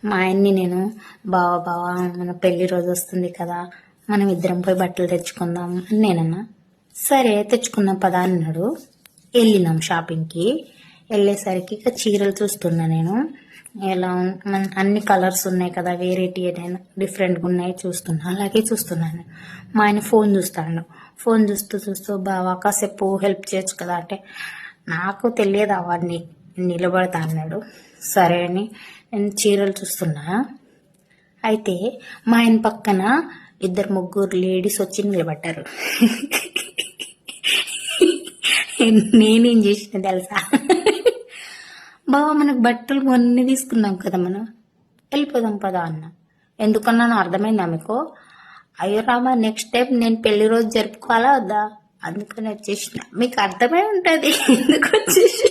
మా ఆయన్ని నేను బావా మన పెళ్లి రోజు వస్తుంది కదా, మనం ఇద్దరం పోయి బట్టలు తెచ్చుకుందాం అని నేనన్నా. సరే తెచ్చుకుందాం పదా అన్నాడు. వెళ్ళినాం షాపింగ్కి. వెళ్ళేసరికి ఇక చీరలు చూస్తున్నా నేను. ఎలా అన్ని కలర్స్ ఉన్నాయి కదా, వెరైటీ ఏదైనా డిఫరెంట్గా ఉన్నాయి చూస్తున్నా. అలాగే చూస్తున్నాను. మా ఆయన ఫోన్ చూస్తాడు. ఫోన్ చూస్తూ బావా కాసేపు హెల్ప్ చేయొచ్చు కదా అంటే, నాకు తెలియదు అవన్నీ, నిలబడతా అన్నాడు. సరే అని నేను చీరలు చూస్తున్నా. అయితే మా ఆయన పక్కన 2-3 లేడీస్ వచ్చి నిలబడ్డారు. నేనేం చేసిన తెలుసా, బావా మనకు బట్టలు మొన్న తీసుకున్నాం కదా, మనం వెళ్ళిపోదాం పదా అన్న. ఎందుకన్నా అర్థమైందా మీకు? అయ్యో రామా, నెక్స్ట్ టైం నేను పెళ్లి రోజు జరుపుకోవాలా వద్దా, అందుకని వచ్చేసిన. మీకు అర్థమై ఉంటుంది ఎందుకు వచ్చేసి.